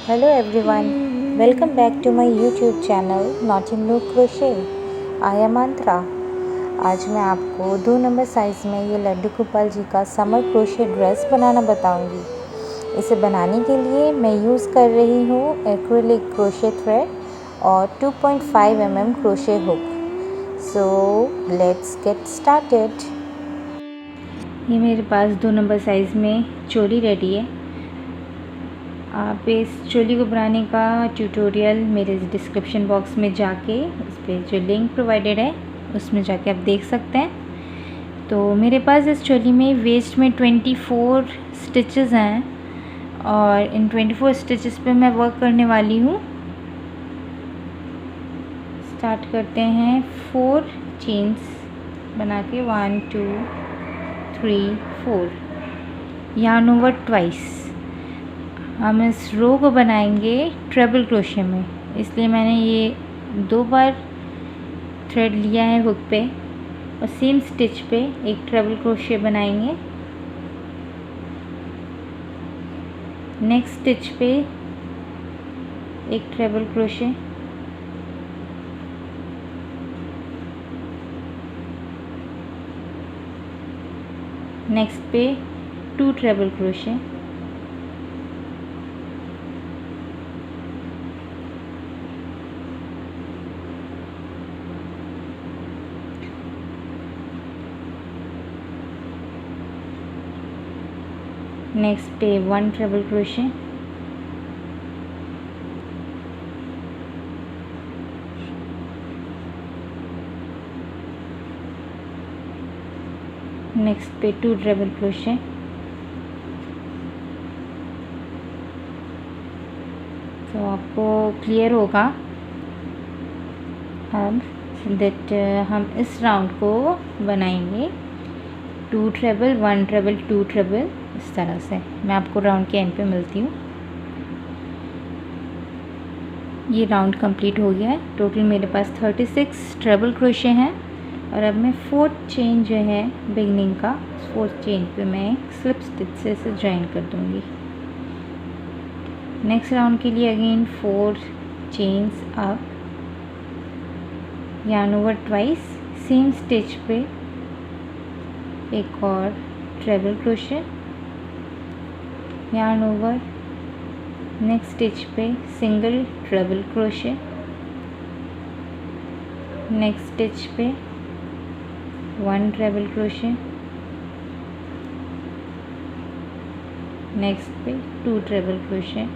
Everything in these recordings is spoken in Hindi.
Hello everyone, welcome back to my YouTube channel Naughty New Crochet. I am Antra. आज मैं आपको 2 नंबर साइज़ में ये लड्डू गोपाल जी का समर क्रोशे ड्रेस बनाना बताऊंगी। इसे बनाने के लिए मैं यूज़ कर रही हूँ एक्रिलिक क्रोशे थ्रेड और 2.5 mm crochet hook. So let's get started. ये मेरे पास 2 नंबर साइज़ में चोली रेडी है। आप इस चोली को बनाने का ट्यूटोरियल मेरे डिस्क्रिप्शन बॉक्स में जाके उस पर जो लिंक प्रोवाइडेड है उसमें जाके आप देख सकते हैं। तो मेरे पास इस चोली में वेस्ट में 24 स्टिचेस हैं और इन 24 स्टिचेस पे मैं वर्क करने वाली हूँ। स्टार्ट करते हैं 4 चेन्स बना के 1 2 3 4 yarn over ट्वाइस। हम इस रो को बनाएंगे ट्रिपल क्रोशे में, इसलिए मैंने ये 2 बार थ्रेड लिया है हुक पे और सेम स्टिच पे एक ट्रिपल क्रोशे बनाएंगे। नेक्स्ट स्टिच पे एक ट्रिपल क्रोशे, नेक्स्ट पे 2 ट्रिपल क्रोशे, नेक्स्ट पे 1 ट्रिपल क्रोशे, नेक्स्ट पे 2 ट्रिपल क्रोशे, तो आपको क्लियर होगा अब दैट हम इस राउंड को बनाएंगे 2 ट्रिपल 1 ट्रिपल 2 ट्रिपल, इस तरह से। मैं आपको राउंड के एंड पे मिलती हूँ। ये राउंड कंप्लीट हो गया है। टोटल मेरे पास 36 ट्रिपल क्रोशे हैं और अब मैं 4th चेन जो है बिगनिंग का 4th चेन पे मैं स्लिप स्टिच से इसे ज्वाइन कर दूँगी। नेक्स्ट राउंड के लिए again 4 chains up, yarn over twice, same stitch पे एक और triple crochet, yarn over, next stitch पे single triple crochet, next stitch पे 1 ट्रिपल क्रोशे, नेक्स्ट पे 2 ट्रिपल क्रोशे,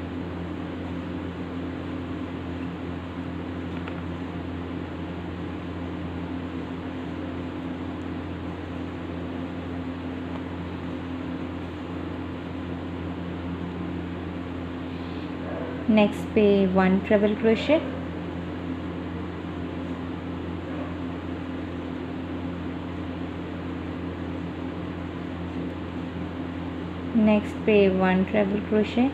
नेक्स्ट पे 1 ट्रिपल क्रोशे, नेक्स्ट पे 1 ट्रिपल क्रोशे,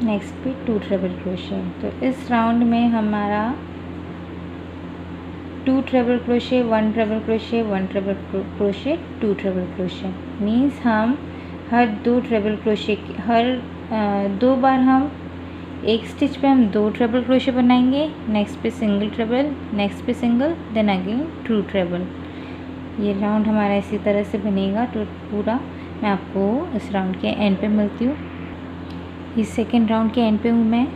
नेक्स्ट पे 2 ट्रिपल क्रोशे। तो इस राउंड में हमारा 2 triple crochet 1 triple crochet 1 triple crochet 2 triple crochet means हम हर 2 ट्रिपल क्रोशे हर 2 बार हम एक स्टिच पे हम 2 ट्रिपल क्रोशे बनाएंगे, नेक्स्ट पे सिंगल ट्रिपल, नेक्स्ट पे सिंगल, देन अगेन 2 ट्रिपल। ये राउंड हमारा इसी तरह से बनेगा तो पूरा। मैं आपको इस राउंड के एंड पे मिलती हूँ। इस सेकेंड राउंड के एंड पे हूँ मैं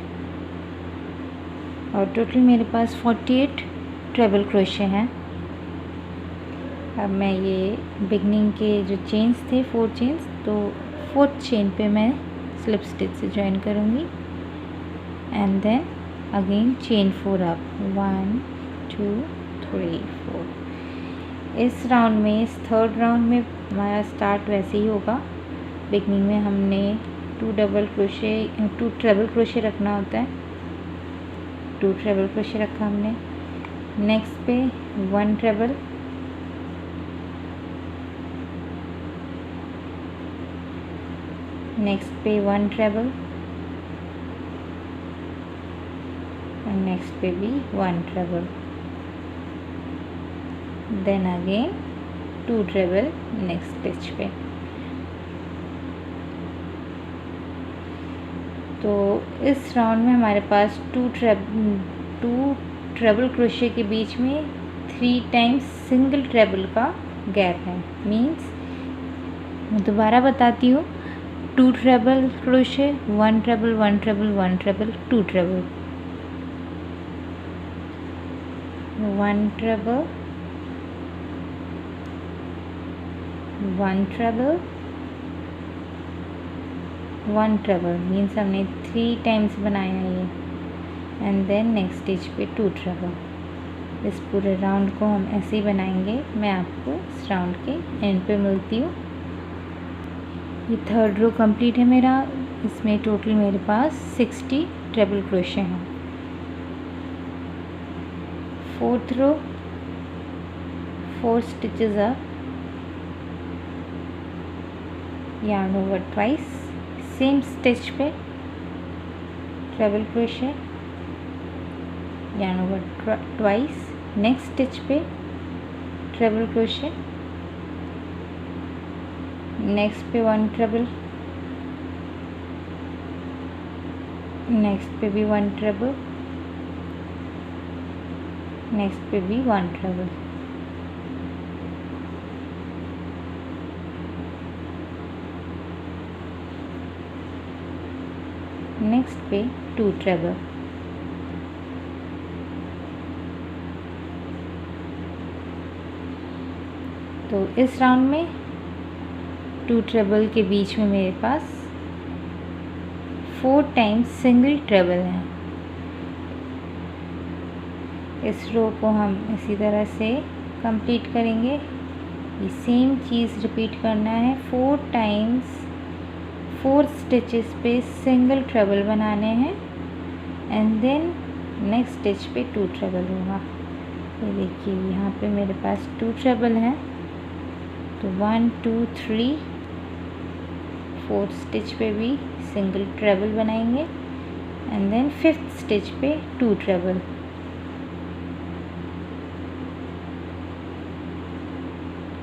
और टोटल मेरे पास 48 ट्रिपल क्रोशे हैं। अब मैं ये बिगनिंग के जो चेन्स थे 4 चेन्स, तो 4th चेन पे मैं स्लिप स्टिच से ज्वाइन करूँगी and then again chain 4 up 1 2 3 4। इस राउंड में इस 3rd राउंड में हमारा स्टार्ट वैसे ही होगा। बिगनिंग में हमने 2 ट्रिपल क्रोशे रखना होता है, 2 ट्रिपल क्रोशे रखा हमने, नेक्स्ट पे 1 ट्रिपल, नेक्स्ट पे 1 ट्रिपल और नेक्स्ट पे भी 1 triple, then again 2 triple next stitch पे। तो इस राउंड में हमारे पास टू ट्रेबल क्रोशे के बीच में 3 टाइम्स सिंगल ट्रेबल का गैप है। मीन्स मैं दोबारा बताती हूँ, 2 treble crochet, 1 treble, 1 treble, 1 treble, 2 treble, 1 treble, 1 treble, 1 treble. Means हमने 3 टाइम्स बनाया ये। एंड देन नेक्स्ट स्टिच पे 2 ट्रेबल। इस पूरे राउंड को हम ऐसे ही बनाएंगे। मैं आपको इस राउंड के एंड पे मिलती हूँ। ये 3rd रो कंप्लीट है मेरा। इसमें टोटल मेरे पास 60 ट्रेबल क्रोशे हैं। 4th row 4 stitches up, yarn over twice, same stitch पे treble crochet, yarn over twice, next stitch पे ट्रेबल क्रोशे, नेक्स्ट पे 1 ट्रेबल, नेक्स्ट पे भी 1 ट्रेबल, नेक्स्ट पे भी 1 ट्रेबल। नेक्स्ट पे 2 ट्रेबल। तो इस राउंड में 2 ट्रेबल के बीच में मेरे पास 4 टाइम्स सिंगल ट्रेबल है। इस रो को हम इसी तरह से कंप्लीट करेंगे। ये सेम चीज़ रिपीट करना है। 4 टाइम्स 4 स्टिचेस पे सिंगल ट्रेबल बनाने हैं एंड देन नेक्स्ट स्टिच पे 2 ट्रेबल होगा। ये देखिए यहाँ पे मेरे पास 2 ट्रेबल हैं। तो 1 2 3 4th स्टिच पे भी सिंगल ट्रेबल बनाएंगे एंड देन 5th स्टिच पे 2 ट्रेबल।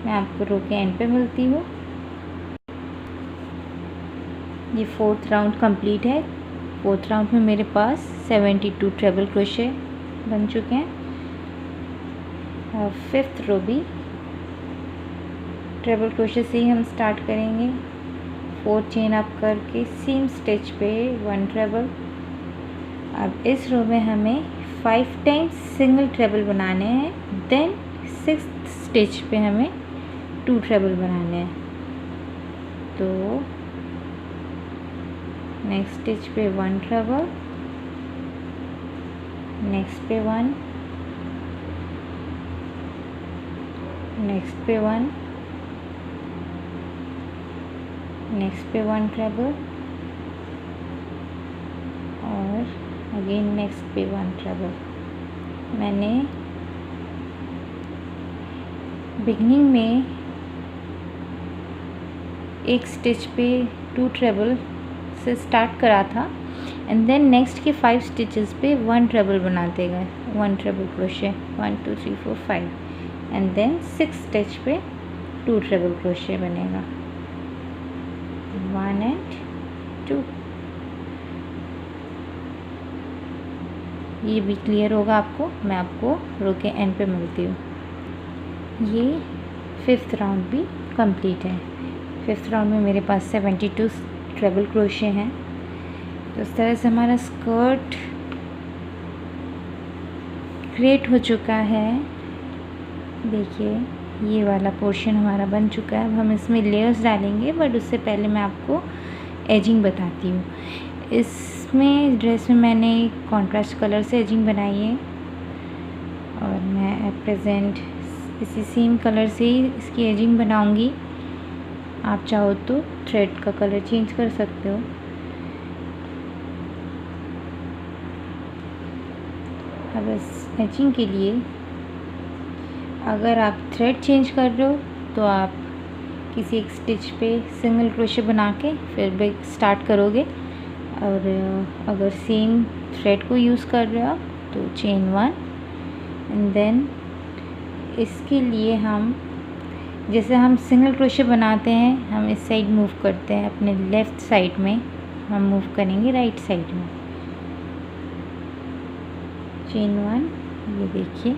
मैं आपको रो के एंड पे मिलती हूँ। ये 4th राउंड कंप्लीट है। 4th राउंड में मेरे पास 72 ट्रेबल क्रोशे बन चुके हैं। और 5th रो भी ट्रेबल क्रोशे से ही हम स्टार्ट करेंगे। 4 चेन अप करके सेम स्टिच पे 1 ट्रेबल। अब इस रो में हमें 5 टाइम्स सिंगल ट्रेबल बनाने हैं। देन 6th स्टिच पे हमें 2 ट्रेबल बनाने हैं। तो नेक्स्ट स्टिच पे 1 ट्रेबल, नेक्स्ट पे 1, नेक्स्ट पे 1, नेक्स्ट पे 1 ट्रेबल और अगेन नेक्स्ट पे 1 ट्रेबल। मैंने बिगनिंग में एक स्टिच पे 2 ट्रेबल से स्टार्ट करा था एंड देन नेक्स्ट के 5 स्टिचेस पे 1 ट्रेबल बनाते गए। 1 treble crochet 1 2 3 4 5 and then 6 stitch पे 2 ट्रेबल क्रोशे बनेगा। 1 and 2। ये भी क्लियर होगा आपको। मैं आपको रो के एंड पे मिलती हूँ। ये 5th राउंड भी कंप्लीट है। 5th राउंड में मेरे पास 72 ट्रेबल क्रोशे हैं। तो इस तरह से हमारा स्कर्ट क्रिएट हो चुका है। देखिए ये वाला पोर्शन हमारा बन चुका है। अब हम इसमें लेयर्स डालेंगे, बट उससे पहले मैं आपको एजिंग बताती हूँ। इसमें ड्रेस में मैंने कॉन्ट्रास्ट कलर से एजिंग बनाई है और मैं एट प्रेजेंट इसी सेम कलर से ही इसकी एजिंग बनाऊंगी। आप चाहो तो थ्रेड का कलर चेंज कर सकते हो। अब इस एजिंग के लिए अगर आप थ्रेड चेंज कर रहे हो तो आप किसी एक स्टिच पे सिंगल क्रोशे बना के फिर स्टार्ट करोगे, और अगर सेम थ्रेड को यूज़ कर रहे हो आप तो चेन 1 एंड देन इसके लिए हम जैसे हम सिंगल क्रोशे बनाते हैं, हम इस साइड मूव करते हैं अपने लेफ़्ट साइड में हम मूव करेंगे राइट साइड में। चेन 1, ये देखिए,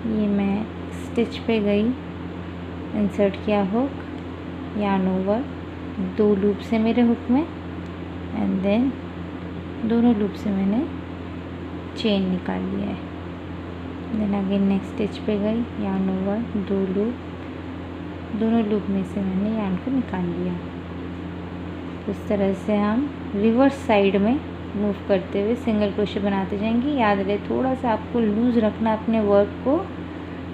ये मैं स्टिच पे गई, इंसर्ट किया हुक, यार्न ओवर, 2 लूप से मेरे हुक में, एंड देन दोनों लूप से मैंने चेन निकाल लिया है। देन अगेन नेक्स्ट स्टिच पे गई, यार्न ओवर, 2 लूप, दोनों लूप में से मैंने यार्न को निकाल लिया। इस तरह से हम रिवर्स साइड में मूव करते हुए सिंगल क्रोशे बनाते जाएंगे। याद रहे, थोड़ा सा आपको लूज़ रखना अपने वर्क को,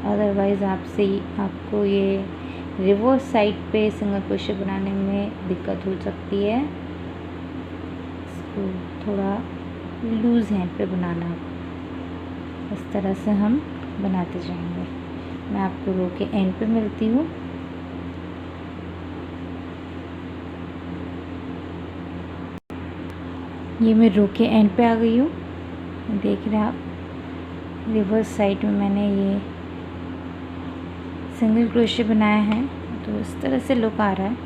अदरवाइज़ आपको ये रिवर्स साइड पे सिंगल क्रोशे बनाने में दिक्कत हो सकती है। इसको थोड़ा लूज़ हैंड पे बनाना। इस तरह से हम बनाते जाएंगे। मैं आपको रो के एंड पे मिलती हूँ। ये मैं रो के एंड पे आ गई हूँ। देख रहे हैं आप, रिवर्स साइड में मैंने ये सिंगल क्रोशे बनाया है, तो इस तरह से लुक आ रहा है।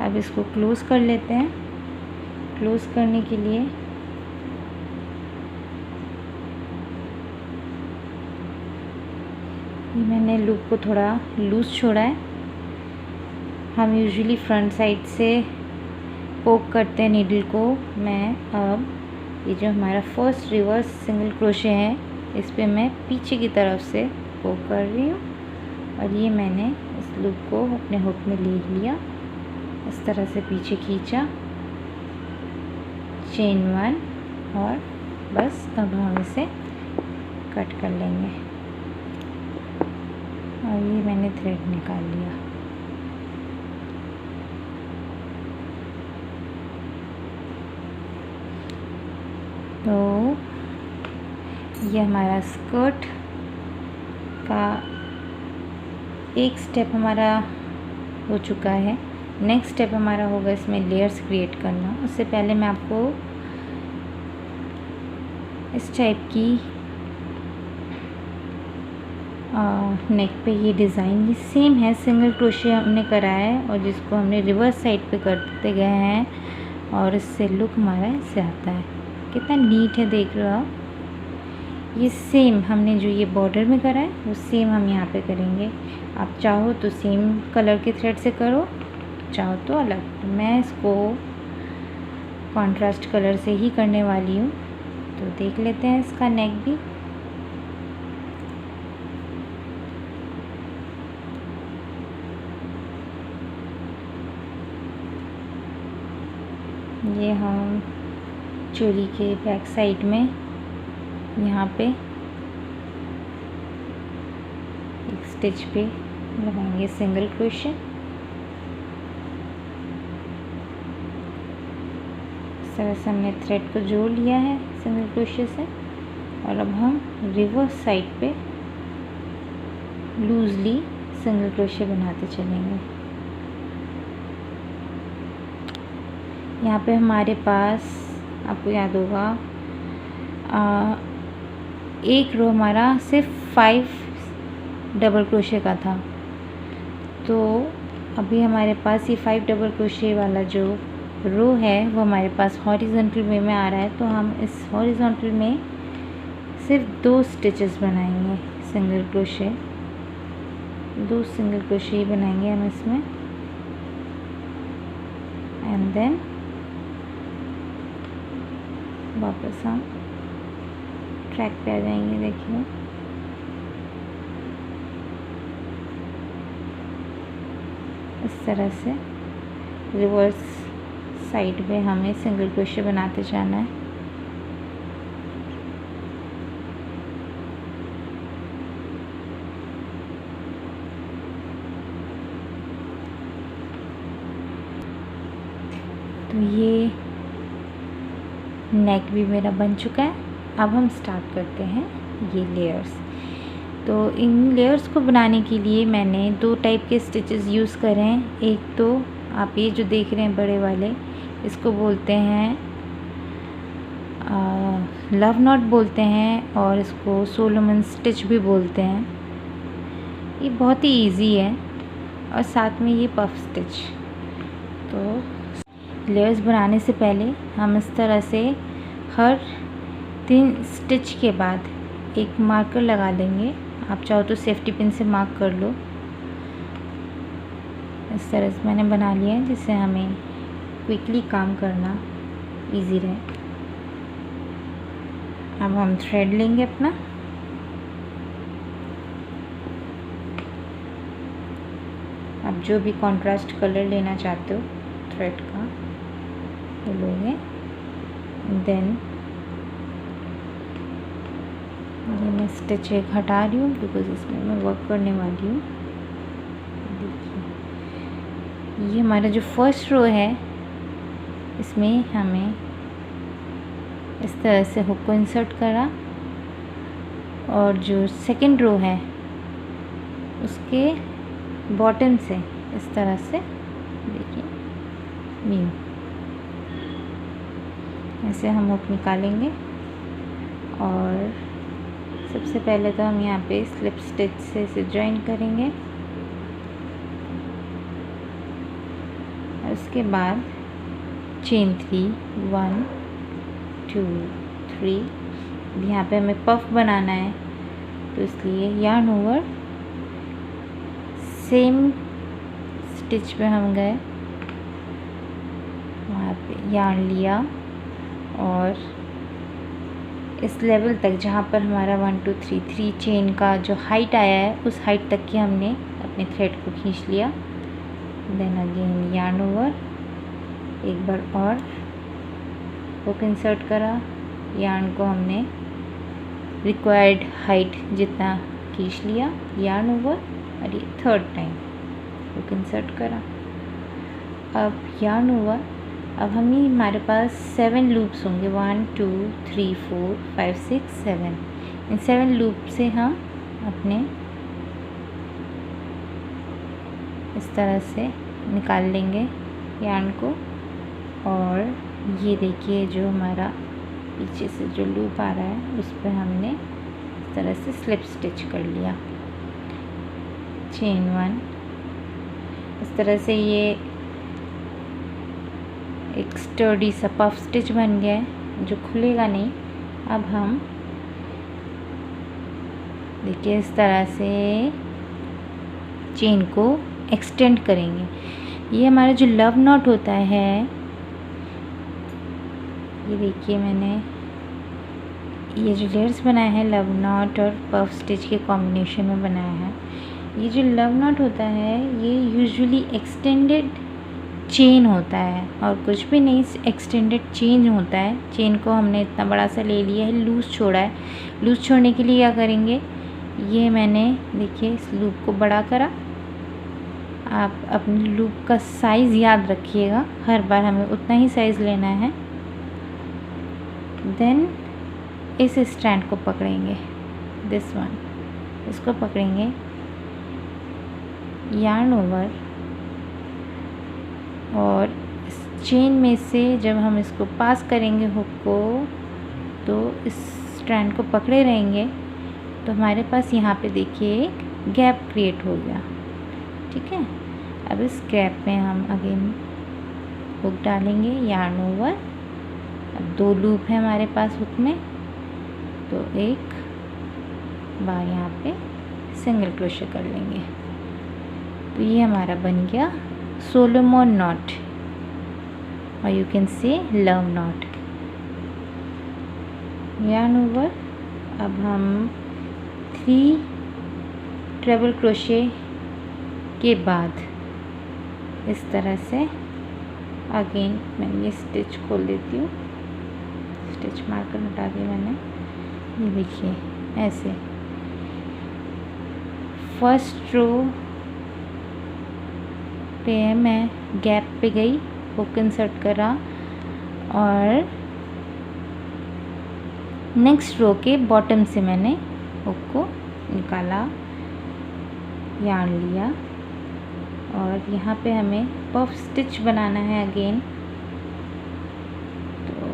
अब इसको क्लोज़ कर लेते हैं। क्लोज़ करने के लिए मैंने लूप को थोड़ा लूज़ छोड़ा है। हम यूजुअली फ्रंट साइड से पोक करते हैं नीडल को। मैं अब ये जो हमारा फर्स्ट रिवर्स सिंगल क्रोशे है, इस पे मैं पीछे की तरफ से पोक कर रही हूँ, और ये मैंने इस लूप को अपने हुक में ले लिया। इस तरह से पीछे खींचा, चेन 1, और बस अब हम इसे कट कर लेंगे। और ये मैंने थ्रेड निकाल लिया। तो ये हमारा स्कर्ट का एक स्टेप हमारा हो चुका है। नेक्स्ट स्टेप हमारा होगा इसमें लेयर्स क्रिएट करना। उससे पहले मैं आपको इस टाइप की नेक पे ये डिज़ाइन, ये सेम है, सिंगल क्रोशे हमने करा है और जिसको हमने रिवर्स साइड पे करते गए हैं, और इससे लुक हमारा इससे आता है। कितना नीट है, देख रहे हो आप। ये सेम हमने जो ये बॉर्डर में करा है वो सेम हम यहाँ पे करेंगे। आप चाहो तो सेम कलर के थ्रेड से करो, चाहो तो अलग। तो मैं इसको कॉन्ट्रास्ट कलर से ही करने वाली हूँ। तो देख लेते हैं इसका नेक भी। ये हम चोली के बैक साइड में यहाँ पे एक स्टिच पे लगाएंगे सिंगल क्रोशे। इस तरह से हमने थ्रेड को जोड़ लिया है सिंगल क्रोशे से, और अब हम रिवर्स साइड पे लूजली सिंगल क्रोशे बनाते चलेंगे। यहाँ पे हमारे पास, आपको याद होगा, एक रो हमारा सिर्फ 5 डबल क्रोशे का था। तो अभी हमारे पास ये 5 डबल क्रोशे वाला जो रो है वो हमारे पास हॉरिजॉन्टल वे में आ रहा है। तो हम इस हॉरिजॉन्टल में सिर्फ 2 स्टिचेस बनाएंगे सिंगल क्रोशे, 2 सिंगल क्रोशे बनाएंगे हम इसमें, एंड देन वापस हम ट्रैक पे आ जाएंगे। देखिए, इस तरह से रिवर्स साइड पे हमें सिंगल क्रोशे बनाते जाना है। तो ये नेक भी मेरा बन चुका है। अब हम स्टार्ट करते हैं ये लेयर्स। तो इन लेयर्स को बनाने के लिए मैंने 2 टाइप के स्टिचेस यूज़ करे हैं। एक तो आप ये जो देख रहे हैं बड़े वाले, इसको बोलते हैं लव नॉट बोलते हैं, और इसको सोलोमन स्टिच भी बोलते हैं। ये बहुत ही इजी है। और साथ में ये पफ स्टिच, तो लेयर्स बनाने से पहले हम इस तरह से हर 3 स्टिच के बाद एक मार्कर लगा देंगे। आप चाहो तो सेफ्टी पिन से मार्क कर लो। इस तरह से मैंने बना लिया है जिससे हमें क्विकली काम करना इजी रहे। अब हम थ्रेड लेंगे अपना। आप जो भी कॉन्ट्रास्ट कलर लेना चाहते हो थ्रेड का वो लोगे। देन ये मैं स्टिच एक हटा रही हूँ बिकॉज इसमें मैं वर्क करने वाली हूँ। देखिए ये हमारा जो फर्स्ट रो है इसमें हमें इस तरह से हुक को इंसर्ट करा और जो सेकंड रो है उसके बॉटम से इस तरह से देखिए न्यू ऐसे हम हुक निकालेंगे। और सबसे पहले तो हम यहाँ पे स्लिप स्टिच से इसे ज्वाइन करेंगे और उसके बाद चेन 3 1 2 3। यहाँ पे हमें पफ बनाना है तो इसलिए यार्न ओवर सेम स्टिच पे हम गए, वहाँ पे यार्न लिया और इस लेवल तक जहाँ पर हमारा 1 2 3 चेन का जो हाइट आया है उस हाइट तक की हमने अपने थ्रेड को खींच लिया। देन अगेन यार्न ओवर, एक बार और हुक इंसर्ट करा, यार्न को हमने रिक्वायर्ड हाइट जितना खींच लिया, यार्न ओवर और ये थर्ड टाइम हुक इंसर्ट करा। अब यार्न ओवर, अब हमारे पास 7 लूप्स होंगे 1 2 3 4 5 6 7। इन 7 लूप से हम अपने इस तरह से निकाल लेंगे यार्न को। और ये देखिए जो हमारा पीछे से जो लूप आ रहा है उस पर हमने इस तरह से स्लिप स्टिच कर लिया। चेन 1 इस तरह से ये एक स्टर्डी सा पफ स्टिच बन गया है जो खुलेगा नहीं। अब हम देखिए इस तरह से चेन को एक्सटेंड करेंगे। ये हमारा जो लव नॉट होता है, ये देखिए मैंने ये जो लेयर्स बनाया है लव नॉट और पफ स्टिच के कॉम्बिनेशन में बनाया है। ये जो लव नॉट होता है ये यूजुअली एक्सटेंडेड चेन होता है और कुछ भी नहीं, एक्सटेंडेड चेन होता है। चेन को हमने इतना बड़ा सा ले लिया है, लूज़ छोड़ा है। लूज़ छोड़ने के लिए क्या करेंगे, ये मैंने देखिए इस लूप को बड़ा करा। आप अपने लूप का साइज़ याद रखिएगा, हर बार हमें उतना ही साइज़ लेना है। देन इस स्ट्रैंड को पकड़ेंगे, दिस वन, इसको पकड़ेंगे, यार्न ओवर और इस चेन में से जब हम इसको पास करेंगे हुक को तो इस स्ट्रैंड को पकड़े रहेंगे तो हमारे पास यहाँ पे देखिए एक गैप क्रिएट हो गया। ठीक है, अब इस गैप में हम अगेन हुक डालेंगे, यार्न ओवर। अब 2 लूप है हमारे पास हुक में तो एक बार यहाँ पे सिंगल क्रोशे कर लेंगे। तो ये हमारा बन गया सोलोमन नॉट और you can say love not. Yarn over, अब हम 3 ट्रिपल क्रोशे के बाद इस तरह से अगेन मैं ये स्टिच खोल देती हूँ, स्टिच मार्कर हटा दिया मैंने। ये देखिए ऐसे फर्स्ट रो पे मैं गैप पे गई, हुक इंसर्ट करा और नेक्स्ट रो के बॉटम से मैंने हुक को निकाला, यार्न लिया और यहाँ पे हमें पफ स्टिच बनाना है अगेन। तो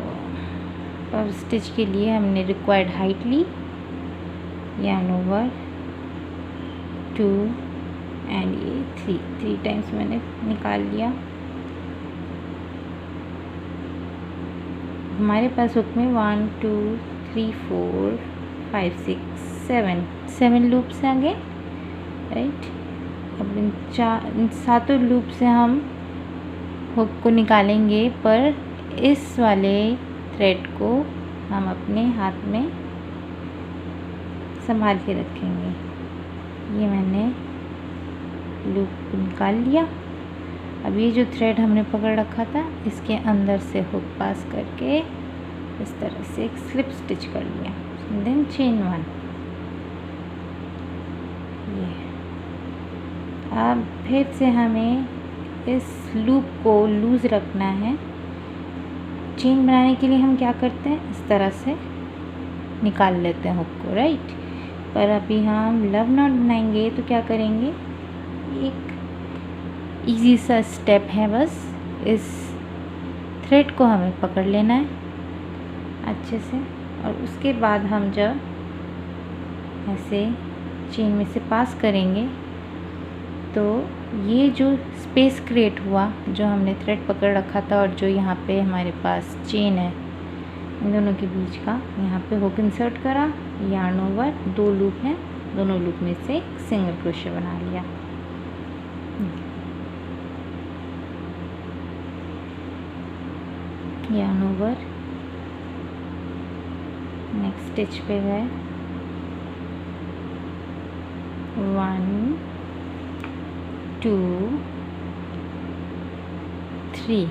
पफ स्टिच के लिए हमने रिक्वायर्ड हाइट ली, यार्न ओवर 2 एंड ये 3 टाइम्स मैंने निकाल लिया। हमारे पास हुक में 1 2 3 4 5 6 7 लूप्स हैं आगे, राइट। अब इन सातों लूप से हम हुक को निकालेंगे, पर इस वाले थ्रेड को हम अपने हाथ में संभाल के रखेंगे। ये मैंने लूप निकाल लिया। अब ये जो थ्रेड हमने पकड़ रखा था, इसके अंदर से हुक पास करके इस तरह से एक स्लिप स्टिच कर लिया, देन चेन 1। ये अब फिर से हमें इस लूप को लूज़ रखना है। चेन बनाने के लिए हम क्या करते हैं, इस तरह से निकाल लेते हैं हुक को, राइट। पर अभी हम लव नॉट बनाएंगे तो क्या करेंगे, एक इजी सा स्टेप है, बस इस थ्रेड को हमें पकड़ लेना है अच्छे से, और उसके बाद हम जब ऐसे चेन में से पास करेंगे तो ये जो स्पेस क्रिएट हुआ, जो हमने थ्रेड पकड़ रखा था और जो यहाँ पे हमारे पास चेन है, इन दोनों के बीच का यहाँ पे हुक इंसर्ट करा, यार्न ओवर, 2 लूप हैं, दोनों लूप में से एक सिंगल क्रोशे बना लिया। यार्न ओवर, नेक्स्ट स्टिच पे गए, 1 2 3,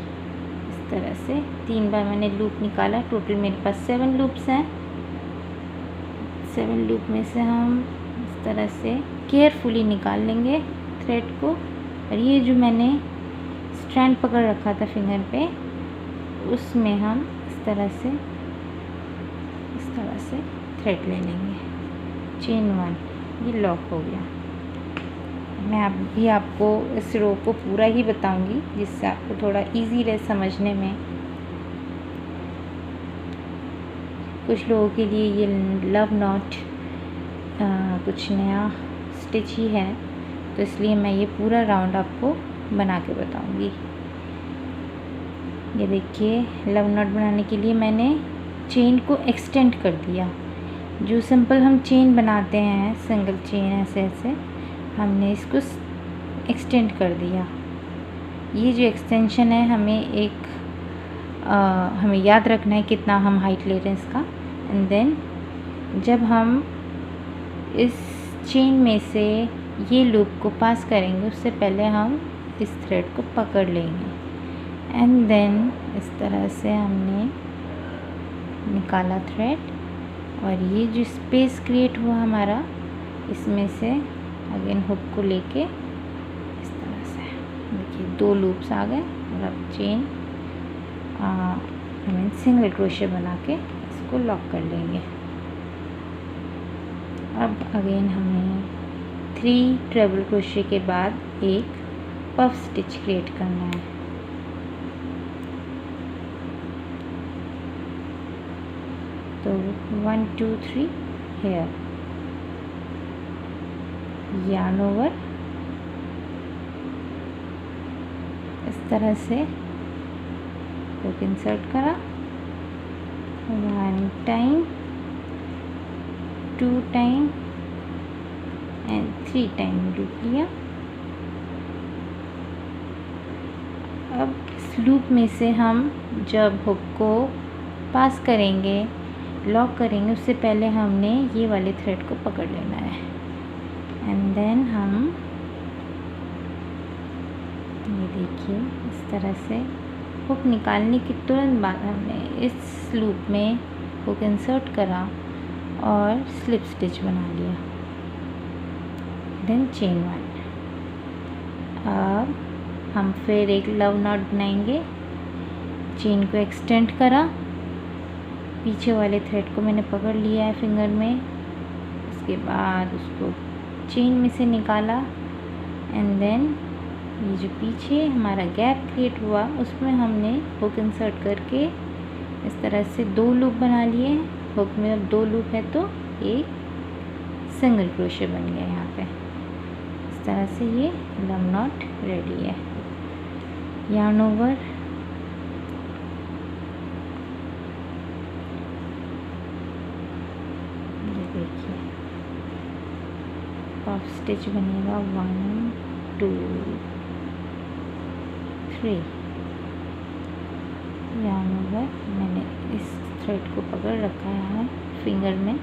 इस तरह से 3 बार मैंने लूप निकाला। टोटल मेरे पास 7 लूप्स हैं। 7 लूप में से हम इस तरह से केयरफुली निकाल लेंगे थ्रेड को, और ये जो मैंने स्ट्रैंड पकड़ रखा था फिंगर पे, उसमें हम इस तरह से थ्रेड ले लेंगे। चेन 1, ये लॉक हो गया। मैं अभी आपको इस रो को पूरा ही बताऊंगी, जिससे आपको थोड़ा इजी रहे समझने में। कुछ लोगों के लिए ये लव नॉट कुछ नया स्टिच ही है, तो इसलिए मैं ये पूरा राउंड आपको बना के बताऊंगी। ये देखिए, लव नॉट बनाने के लिए मैंने चेन को एक्सटेंड कर दिया। जो सिंपल हम चेन बनाते हैं, सिंगल चेन ऐसे ऐसे, हमने इसको एक्सटेंड कर दिया। ये जो एक्सटेंशन है, हमें याद रखना है कितना हम हाइट ले रहे हैं इसका। एंड देन जब हम इस चेन में से ये लूप को पास करेंगे, उससे पहले हम इस थ्रेड को पकड़ लेंगे। एंड देन इस तरह से हमने निकाला थ्रेड, और ये जो स्पेस क्रिएट हुआ हमारा, इसमें से अगेन हुक को लेके इस तरह से देखिए 2 लूप्स आ गए, और अब चेन हमें सिंगल क्रोशे बना के इसको लॉक कर लेंगे। अब अगेन हमें 3 ट्रिपल क्रोशे के बाद एक पफ स्टिच क्रिएट करना है। तो 1 2 3 हेयर, यार्न ओवर, इस तरह से हुक इंसर्ट करा, 1 time, 2 time and 3 time loop लिया। अब इस लूप में से हम जब हुक को पास करेंगे, लॉक करेंगे, उससे पहले हमने ये वाले थ्रेड को पकड़ लेना है। एंड देन हम ये देखिए, इस तरह से हुक निकालने के तुरंत बाद हमने इस लूप में हुक इंसर्ट करा और स्लिप स्टिच बना लिया, देन चेन 1। अब हम फिर एक लव नॉट बनाएंगे। चेन को एक्सटेंड करा, पीछे वाले थ्रेड को मैंने पकड़ लिया है फिंगर में, उसके बाद उसको चेन में से निकाला, एंड देन ये जो पीछे हमारा गैप क्रिएट हुआ, उसमें हमने हुक इंसर्ट करके इस तरह से 2 लूप बना लिए। हुक में अब 2 लूप है तो एक सिंगल क्रोशे बन गया यहाँ पे। इस तरह से ये लव नॉट रेडी है। यार्न ओवर, देखिए पफ स्टिच बनेगा 1 2 3। यहाँ पर मैंने इस थ्रेड को पकड़ रखा है फिंगर में।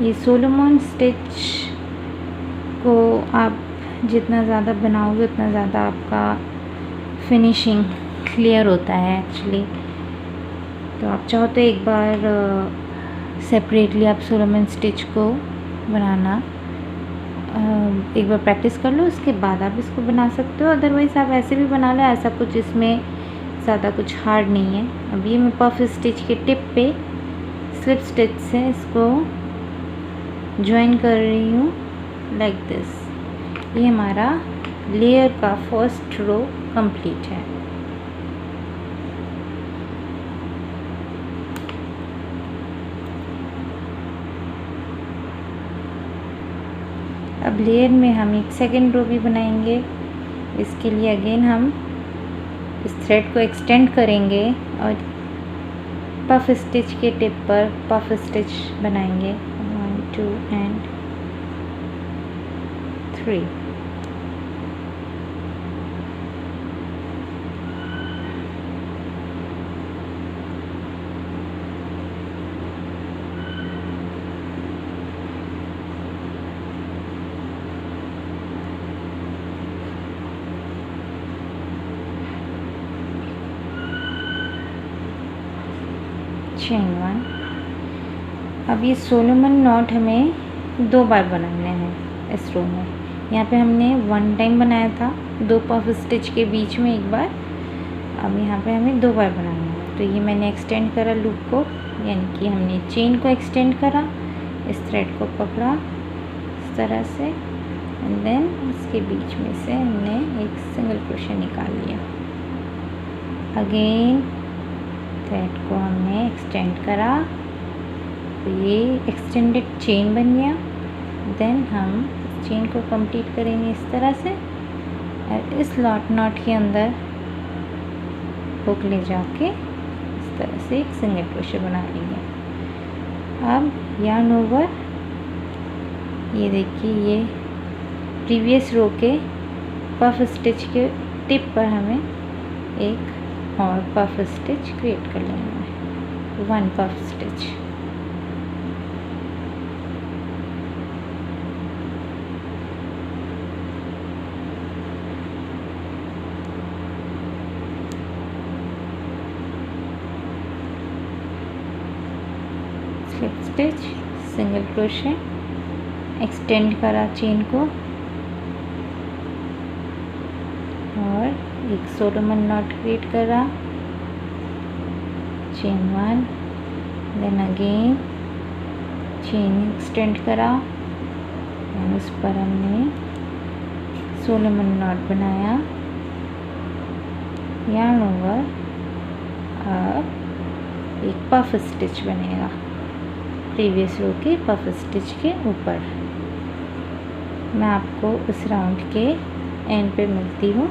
ये सोलोमन स्टिच को आप जितना ज़्यादा बनाओगे उतना ज़्यादा आपका फिनिशिंग क्लियर होता है एक्चुअली। तो आप चाहो तो एक बार सेपरेटली आप सोलोमन स्टिच को बनाना एक बार प्रैक्टिस कर लो, उसके बाद आप इसको बना सकते हो। अदरवाइज़ आप ऐसे भी बना लो, ऐसा कुछ इसमें ज़्यादा कुछ हार्ड नहीं है। अब ये मैं पफ स्टिच के टिप पे स्लिप स्टिच से इसको ज्वाइन कर रही हूँ लाइक दिस। ये हमारा लेयर का फर्स्ट रो कंप्लीट है। अब लेयर में हम एक सेकेंड रो भी बनाएंगे। इसके लिए अगेन हम इस थ्रेड को एक्सटेंड करेंगे और पफ स्टिच के टिप पर पफ स्टिच बनाएंगे 1 2 एंड 3। चेन 1। अब ये सोलोमन नॉट हमें 2 बार बनाने हैं इस रो में। यहाँ पे हमने 1 टाइम बनाया था 2 पफ स्टिच के बीच में एक बार। अब यहाँ पे हमें 2 बार बनाना है। तो ये मैंने एक्सटेंड करा लूप को, यानी कि हमने चेन को एक्सटेंड करा, इस थ्रेड को पकड़ा इस तरह से एंड देन इसके बीच में से हमने एक सिंगल क्रोशे निकाल लिया। अगेन थ्रेड को हमने एक्सटेंड करा तो ये एक्सटेंडेड चेन बन गया। देन हम इस चेन को कंप्लीट करेंगे इस तरह से और इस नॉट के अंदर हुक ले जाके इस तरह से एक सिंगल क्रोशे बना लेंगे। अब यार्न ओवर, ये देखिए ये प्रीवियस रो के पफ स्टिच के टिप पर हमें एक और पफ स्टिच क्रिएट कर लेना है, 1 puff stitch. Slip stitch, single crochet, extend करा चेन को और एक सोलोमन नॉट क्रिएट करा, chain 1, then again chain extend करा और उस पर हमने सोलोमन नॉट बनाया, यार्न ओवर। अब एक पफ स्टिच बनेगा प्रीवियस रो के पफ स्टिच के ऊपर। मैं आपको उस राउंड के एंड पे मिलती हूँ।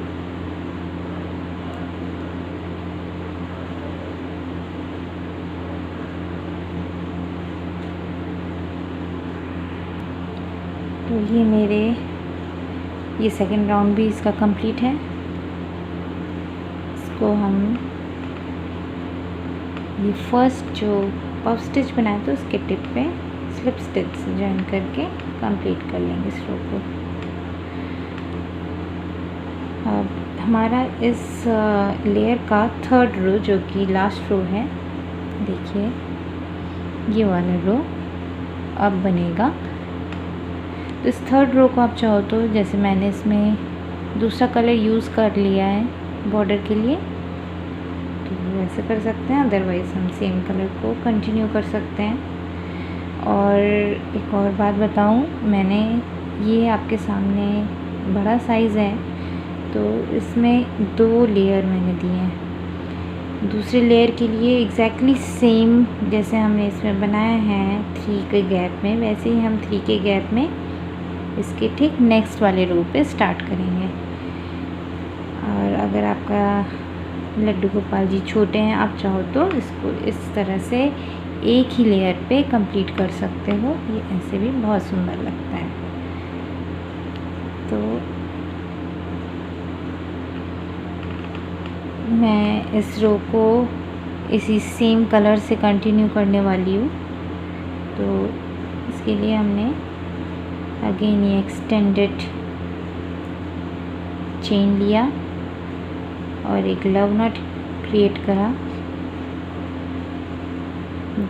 तो ये सेकंड राउंड भी इसका कंप्लीट है। इसको हम ये फर्स्ट जो पफ स्टिच बनाया था उसके टिप पे स्लिप स्टिच से जॉइन करके कंप्लीट कर लेंगे इस रो को। अब हमारा इस लेयर का थर्ड रो जो कि लास्ट रो है, देखिए ये वाला रो अब बनेगा। तो इस थर्ड रो को आप चाहो तो, जैसे मैंने इसमें दूसरा कलर यूज़ कर लिया है बॉर्डर के लिए, तो वैसे कर सकते हैं, अदरवाइज़ हम सेम कलर को कंटिन्यू कर सकते हैं। और एक और बात बताऊं, मैंने ये आपके सामने बड़ा साइज़ है तो इसमें 2 लेयर मैंने दिए हैं। दूसरे लेयर के लिए एग्जैक्टली सेम जैसे हमने इसमें बनाया है 3 के गैप में, वैसे ही हम 3 के गैप में इसके ठीक नेक्स्ट वाले रो पे स्टार्ट करेंगे। और अगर आपका लड्डू गोपाल जी छोटे हैं, आप चाहो तो इसको इस तरह से एक ही लेयर पे कंप्लीट कर सकते हो, ये ऐसे भी बहुत सुंदर लगता है। तो मैं इस रो को इसी सेम कलर से कंटिन्यू करने वाली हूँ। तो इसके लिए हमने अगेन ये एक्सटेंडेड चेन लिया और एक लव नॉट क्रिएट करा।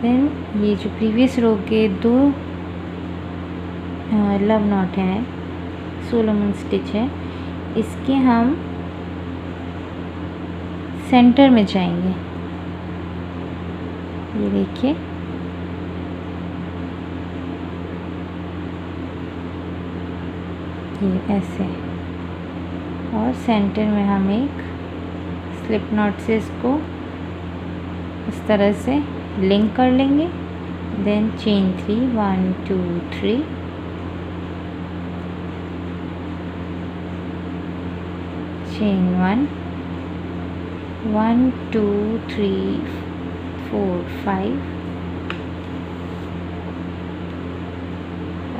देन ये जो प्रीवियस रो के 2 लव नॉट हैं, सोलोमन स्टिच है, इसके हम सेंटर में जाएंगे। ये देखिए, ये ऐसे, और सेंटर में हम एक स्लिप नॉट से इसको इस तरह से लिंक कर लेंगे। Then chain 3, 1 2 3, chain 1, 1 2 3 4 5,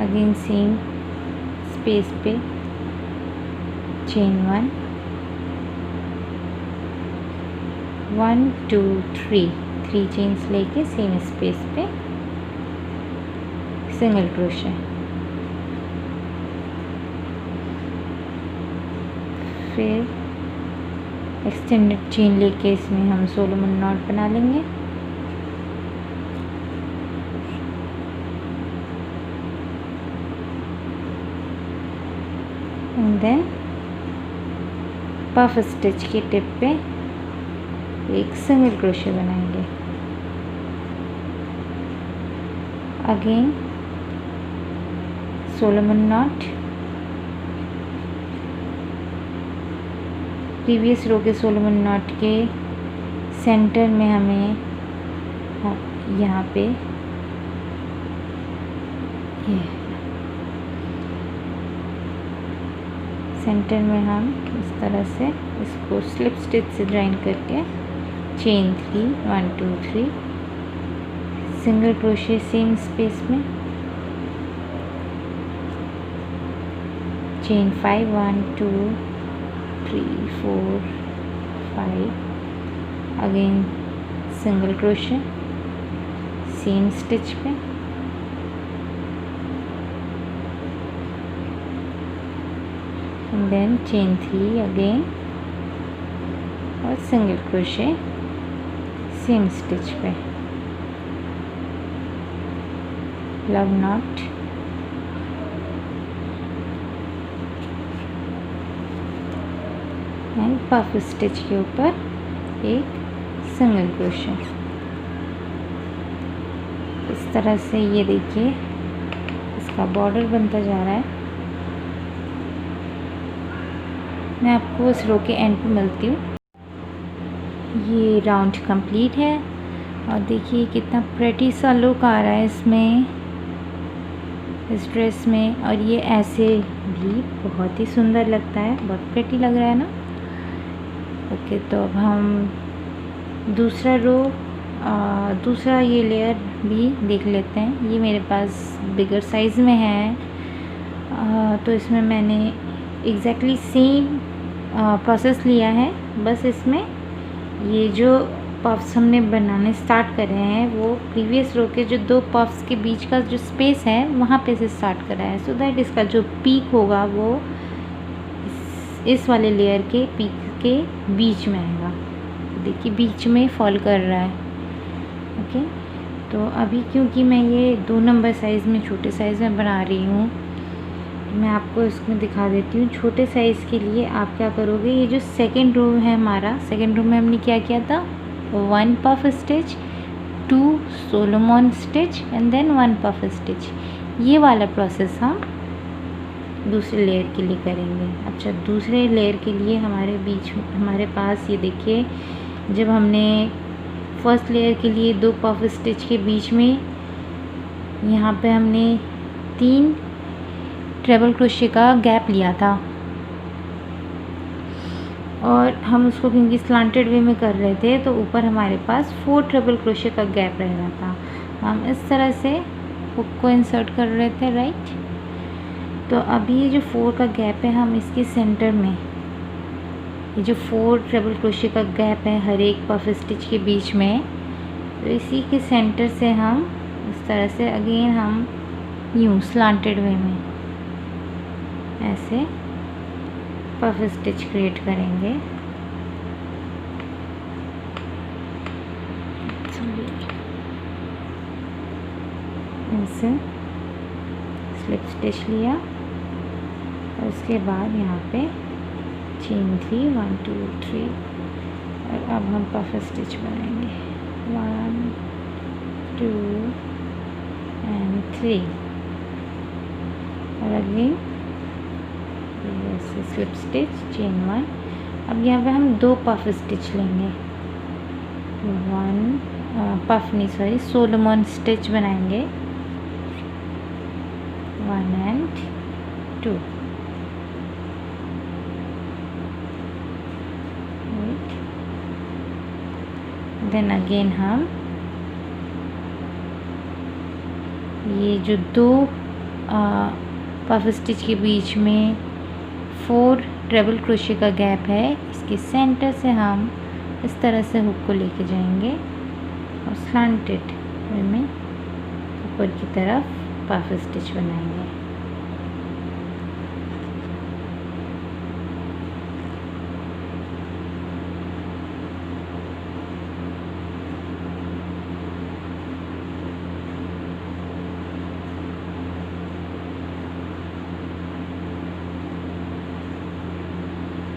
again same space पे चेन 1, 1 2 3 चेन्स लेके सेम स्पेस पे सिंगल क्रोशे। फिर एक्सटेंडेड चेन लेके इसमें हम सोलोमन नॉट बना लेंगे। एंड देन पफ स्टिच की टिप पे एक सिंगल क्रोशे बनाएंगे। Again Solomon knot, previous row के सोलोमन नॉट के सेंटर में हमें यहाँ पे ये सेंटर में हम इस तरह से इसको स्लिप स्टिच से जॉइन करके chain 3, 1 2 3, single crochet same space में, chain 5 1 2 3 4 5, again single crochet same stitch पे, एंड देन चेन 3 अगेन और सिंगल क्रोशे सेम स्टिच पे, love knot, and puff stitch के ऊपर एक सिंगल क्रोशे। इस तरह से ये देखिए इसका बॉर्डर बनता जा रहा है। मैं आपको इस रो के एंड पे मिलती हूँ। ये राउंड कंप्लीट है और देखिए कितना प्रेटी सा लुक आ रहा है इसमें, इस ड्रेस में, और ये ऐसे भी बहुत ही सुंदर लगता है, बहुत प्रेटी लग रहा है ना। ओके, तो अब हम दूसरा ये लेयर भी देख लेते हैं। ये मेरे पास बिगर साइज़ में है, तो इसमें मैंने एग्जैक्टली सेम प्रोसेस लिया है, बस इसमें ये जो पफ्स हमने बनाने स्टार्ट कर रहे हैं वो प्रीवियस रो के जो 2 पफ्स के बीच का जो स्पेस है वहाँ पे से स्टार्ट कर रहा है, सो दैट इसका जो पीक होगा वो इस वाले लेयर के पीक के बीच में आएगा। देखिए बीच में फॉल कर रहा है। ओके, तो अभी क्योंकि मैं ये 2 नंबर साइज़ में, छोटे साइज़ में बना रही हूँ, मैं आपको इसमें दिखा देती हूँ। छोटे साइज़ के लिए आप क्या करोगे, ये जो सेकेंड रो है हमारा, सेकेंड रो में हमने क्या किया था, 1 puff stitch, 2 Solomon stitch and then 1 puff stitch. ये वाला प्रोसेस हम दूसरे लेयर के लिए करेंगे। अच्छा, दूसरे लेयर के लिए हमारे पास ये देखिए, जब हमने फर्स्ट लेयर के लिए 2 पफ स्टिच के बीच में यहाँ पे हमने 3 ट्रेबल क्रोशे का गैप लिया था, और हम उसको क्योंकि स्लांटेड वे में कर रहे थे तो ऊपर हमारे पास 4 ट्रेबल क्रोशे का गैप रह रहा था। हम इस तरह से हुक को इंसर्ट कर रहे थे, राइट। तो अभी ये जो 4 का गैप है, हम इसके सेंटर में, ये जो 4 ट्रेबल क्रोशे का गैप है हर एक पफ स्टिच के बीच में, तो इसी के सेंटर से हम इस तरह से अगेन हम यूँ स्लांटेड वे में ऐसे पफ स्टिच क्रिएट करेंगे। ऐसे स्लिप स्टिच लिया और उसके बाद यहाँ पे चेन 3 1 2 3, और अब हम पफ स्टिच बनाएंगे 1 2 एंड 3, और अगेन स्लिप स्टिच चेन 1। अब यहाँ पे हम 2 पफ स्टिच लेंगे, 1 सोलोमन स्टिच बनाएंगे 1 and 2, देन अगेन हम ये जो 2 पफ स्टिच के बीच में 4 ट्रेबल क्रोशे का गैप है, इसके सेंटर से हम इस तरह से हुक को लेके जाएंगे और स्लांटेड वे में ऊपर की तरफ पफ स्टिच बनाएंगे।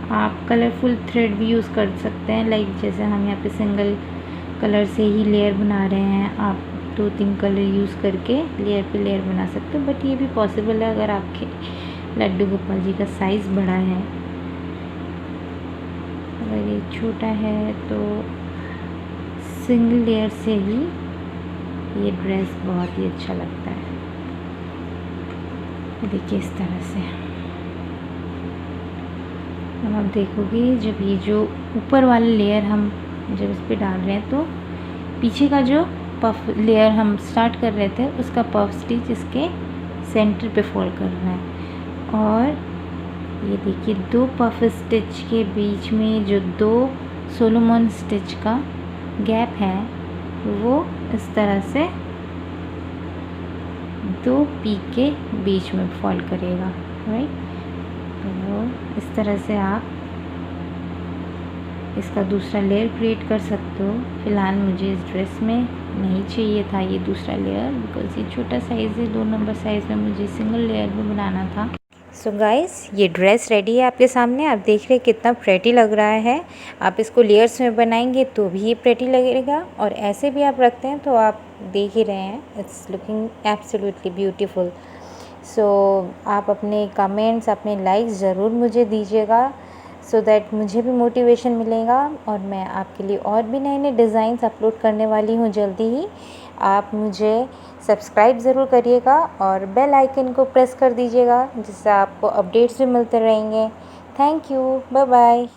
आप कलरफुल थ्रेड भी यूज़ कर सकते हैं, लाइक जैसे हम यहाँ पे सिंगल कलर से ही लेयर बना रहे हैं, आप 2-3 कलर यूज़ करके लेयर पे लेयर बना सकते हो, बट ये भी पॉसिबल है अगर आपके लड्डू गोपाल जी का साइज़ बड़ा है। अगर ये छोटा है तो सिंगल लेयर से ही ये ड्रेस बहुत ही अच्छा लगता है। देखिए इस तरह से अब आप देखोगे, जब ये जो ऊपर वाले लेयर हम जब इस पर डाल रहे हैं तो पीछे का जो पफ लेयर हम स्टार्ट कर रहे थे उसका पफ स्टिच इसके सेंटर पे फोल्ड कर रहा है, और ये देखिए 2 पफ स्टिच के बीच में जो 2 सोलोमन स्टिच का गैप है वो इस तरह से 2 पीक के बीच में फॉल करेगा, राइट। तो इस तरह से आप इसका दूसरा लेयर क्रिएट कर सकते हो। फ़िलहाल मुझे इस ड्रेस में नहीं चाहिए था ये दूसरा लेयर, बिकॉज़ ये छोटा साइज़ है, 2 नंबर साइज़ में मुझे सिंगल लेयर में बनाना था। सो गाइस, ये ड्रेस रेडी है आपके सामने। आप देख रहे हैं कितना प्रेटी लग रहा है। आप इसको लेयर्स में बनाएंगे तो भी ये प्रेटी लगेगा, और ऐसे भी आप रखते हैं तो आप देख ही रहे हैं, इट्स लुकिंग एब्सोल्युटली ब्यूटीफुल। सो आप अपने कमेंट्स, अपने लाइक्स ज़रूर मुझे दीजिएगा, सो दैट मुझे भी मोटिवेशन मिलेगा, और मैं आपके लिए और भी नए नए डिज़ाइंस अपलोड करने वाली हूँ जल्दी ही। आप मुझे सब्सक्राइब ज़रूर करिएगा और बेल आइकन को प्रेस कर दीजिएगा, जिससे आपको अपडेट्स भी मिलते रहेंगे। Thank you, bye bye.